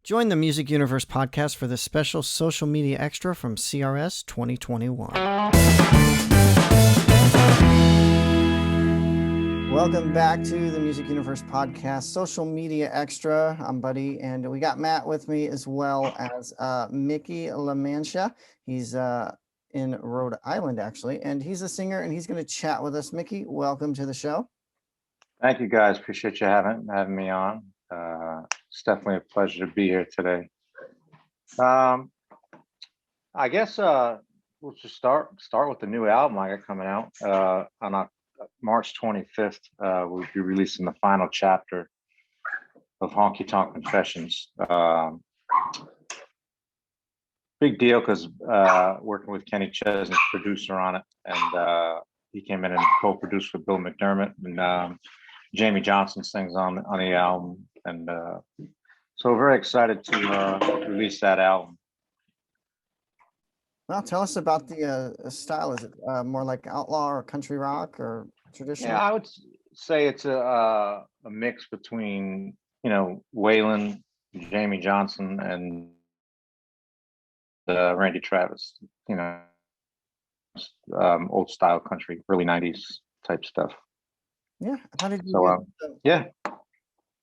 Join the Music Universe podcast for this special social media extra from CRS 2021. Welcome back to the Music Universe podcast, social media extra. I'm Buddy, and we got Matt with me as well as Mickey Lamantia. He's in Rhode Island, actually, and he's a singer, and he's going to chat with us. Mickey, welcome to the show. Thank you, guys. Appreciate you having me on. It's definitely a pleasure to be here today. I guess we'll just start with the new album I got coming out on March 25th. We'll be releasing the final chapter of Honky Tonk Confessions. Big deal because working with Kenny Chesney's producer on it, and he came in and co-produced with Bill McDermott, and Jamie Johnson sings on the album, and so very excited to release that album. Well, tell us about the style. Is it more like outlaw or country rock or traditional? Yeah, I would say it's a mix between, Waylon, Jamie Johnson, and Randy Travis. Old style country, early '90s type stuff. Yeah. How did you yeah.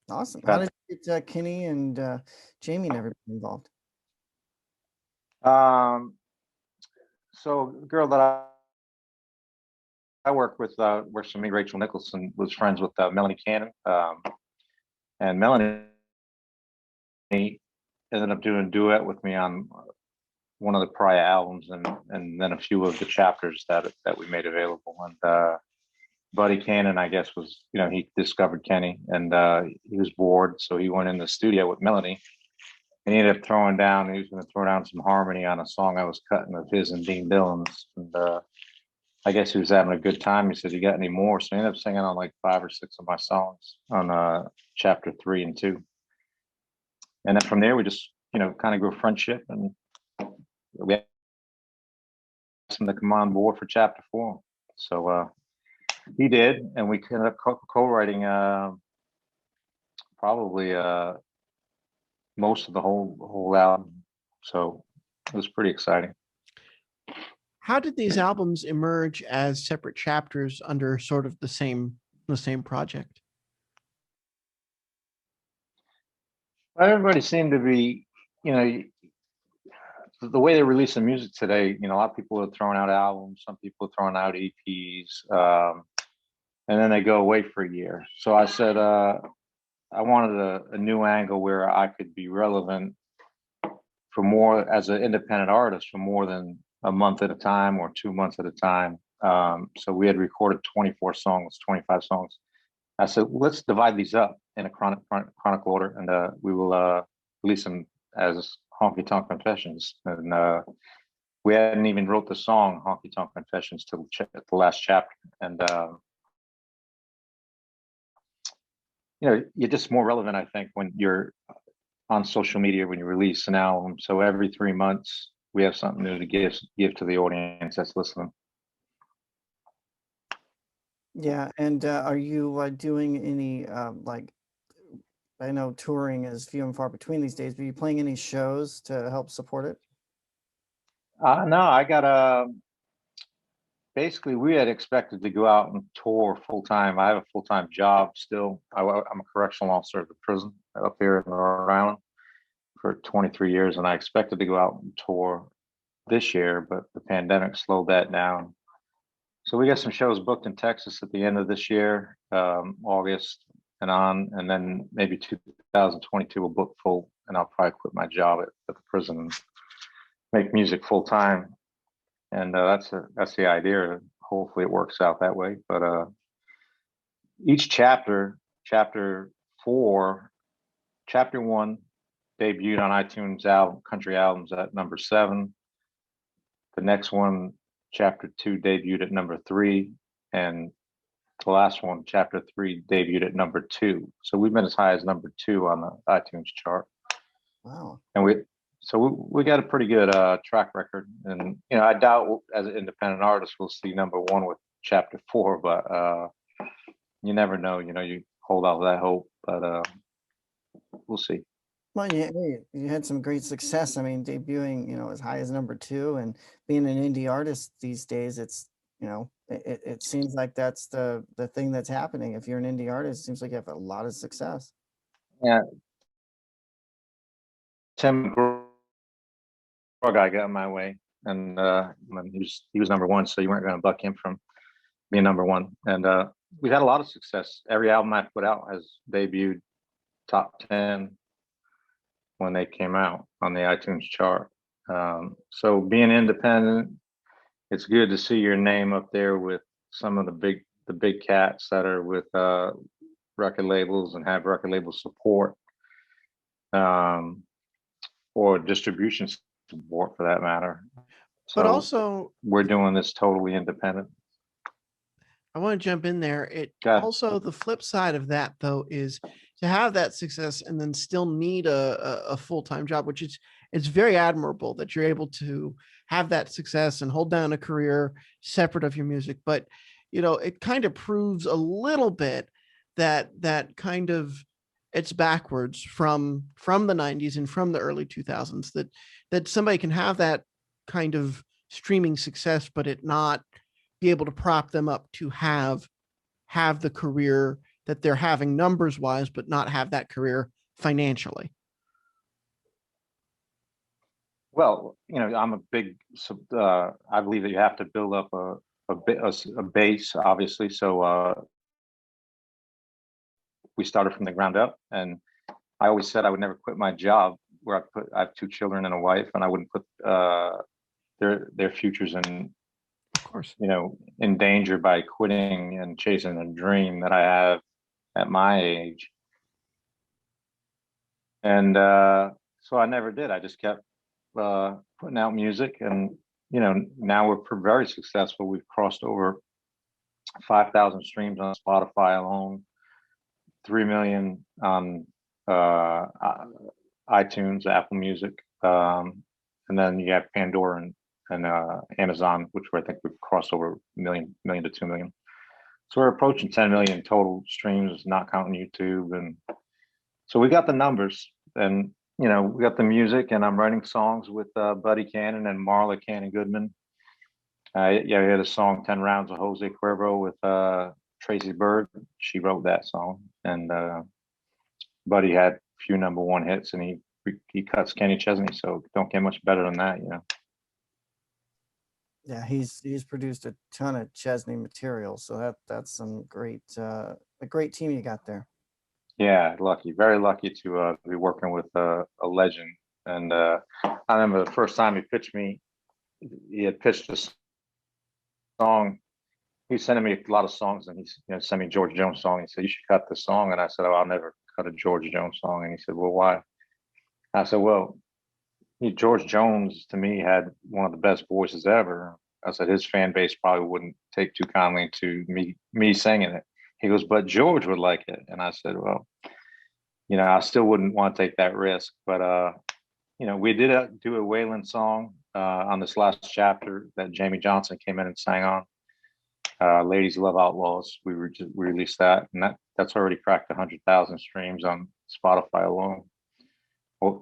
Awesome. How did you get Kenny and Jamie and everybody involved? So the girl that I work with, works for me, Rachel Nicholson, was friends with Melanie Cannon. And Melanie ended up doing a duet with me on one of the prior albums, and then a few of the chapters that we made available. And Buddy Cannon, I guess, was, he discovered Kenny, and he was bored, so he went in the studio with Melanie, and he ended up he was going to throw down some harmony on a song I was cutting of his and Dean Dillon's, and I guess he was having a good time. He said, "You got any more?" So I ended up singing on like 5 or 6 of my songs on chapter 3 and 2, and then from there we just kind of grew friendship, and we asked him to come on board for chapter 4. So he did, and we ended up co-writing probably most of the whole album. So it was pretty exciting. How did these albums emerge as separate chapters under sort of the same project? Everybody seemed to be, the way they release the music today, a lot of people are throwing out albums, some people are throwing out EPs, and then they go away for a year. So I said, I wanted a new angle where I could be relevant for more as an independent artist for more than a month at a time or 2 months at a time. So we had recorded 24 songs, 25 songs. I said, let's divide these up in a chronicle order, and we will release them as Honky Tonk Confessions. And we hadn't even wrote the song Honky Tonk Confessions till the last chapter. And you're just more relevant, I think, when you're on social media, when you release an album. So every 3 months we have something new to give to the audience that's listening. Yeah. And are you doing any I know touring is few and far between these days, but are you playing any shows to help support it? No, I got basically, we had expected to go out and tour full time. I have a full-time job still. I'm a correctional officer at the prison up here in Rhode Island for 23 years, and I expected to go out and tour this year, but the pandemic slowed that down. So we got some shows booked in Texas at the end of this year, August and on, and then maybe 2022 will book full, and I'll probably quit my job at the prison and make music full time. And that's the idea. Hopefully it works out that way. But each chapter 4, chapter 1 debuted on iTunes country albums at number 7. The next one, chapter 2, debuted at number 3, and the last one, chapter 3, debuted at number 2. So we've been as high as number 2 on the iTunes chart. Wow. And we got a pretty good track record, and I doubt as an independent artist we'll see number 1 with chapter 4, but you never know. You hold out that hope, but we'll see. Well, you had some great success. I mean, debuting, as high as number 2 and being an indie artist these days, it's, it seems like that's the thing that's happening. If you're an indie artist, it seems like you have a lot of success. Yeah, Tim guy got in my way, and when he was number one, so you weren't going to buck him from being number one. And we've had a lot of success. Every album I put out has debuted top 10 when they came out on the iTunes chart. So being independent, it's good to see your name up there with some of the big cats that are with record labels and have record label support, or distribution support for that matter. But So also, we're doing this totally independent. I want to jump in there. It Got it. also, the flip side of that though is to have that success and then still need a full-time job, which is, it's very admirable that you're able to have that success and hold down a career separate of your music. But it kind of proves a little bit that kind of it's backwards from the 90s and from the early 2000s, that somebody can have that kind of streaming success, but it not be able to prop them up to have the career that they're having numbers wise, but not have that career financially. Well, I'm a big, I believe that you have to build up a base, obviously. So we started from the ground up, and I always said I would never quit my job where I have 2 children and a wife, and I wouldn't put their futures Of course. in danger by quitting and chasing a dream that I have at my age. And so I never did. I just kept putting out music, and now we're very successful. We've crossed over 5,000 streams on Spotify alone, 3 million on iTunes, Apple Music, and then you have Pandora and Amazon, which I think we've crossed over a million to 2 million. So we're approaching 10 million total streams, not counting YouTube. And so we got the numbers, and we got the music, and I'm writing songs with Buddy Cannon and Marla Cannon Goodman. I hear the song 10 Rounds of Jose Cuervo with Tracy Bird. She wrote that song, and Buddy had a few number 1 hits, and he cuts Kenny Chesney, so don't get much better than that. Yeah, he's produced a ton of Chesney material, so that's some great a great team you got there. Yeah, lucky, very lucky to be working with a legend. And I remember the first time he pitched me, he had pitched a song. He was sending me a lot of songs, and he sent me a George Jones song. He said, "You should cut the song." And I said, "Oh, I'll never cut a George Jones song." And he said, "Well, why?" I said, "Well, George Jones to me had one of the best voices ever." I said his fan base probably wouldn't take too kindly to me singing it. He goes, "But George would like it." And I said, "Well, I still wouldn't want to take that risk." But we did do a Waylon song on this last chapter that Jamie Johnson came in and sang on. Ladies Love Outlaws. We released that, and that's already cracked 100,000 streams on Spotify alone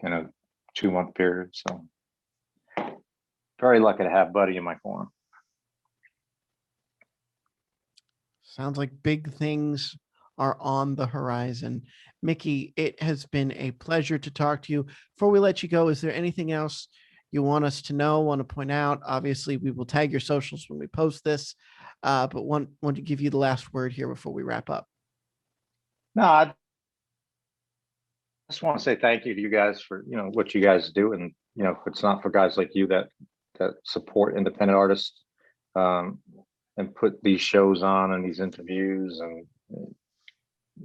in a 2-month period. So very lucky to have Buddy in my corner. Sounds like big things are on the horizon. Mickey, it has been a pleasure to talk to you. Before we let you go, is there anything else you want us to know, want to point out? Obviously, we will tag your socials when we post this, but want to give you the last word here before we wrap up. No, I just want to say thank you to you guys for what you guys do, and if it's not for guys like you that support independent artists and put these shows on and these interviews and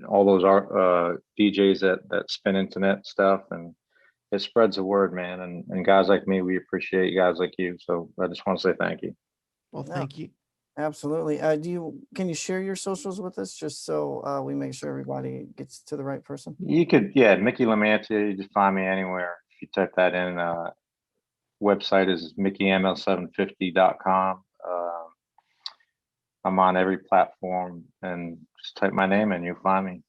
all those DJs that spin internet stuff, and it spreads the word, man. And guys like me, we appreciate guys like you. So I just want to say thank you. Well, thank you. Absolutely. Can you share your socials with us just so we make sure everybody gets to the right person? You could, yeah, Mickey Lamantia. You just find me anywhere if you type that in. Website is mickeyML750.com. I'm on every platform, and just type my name and you'll find me.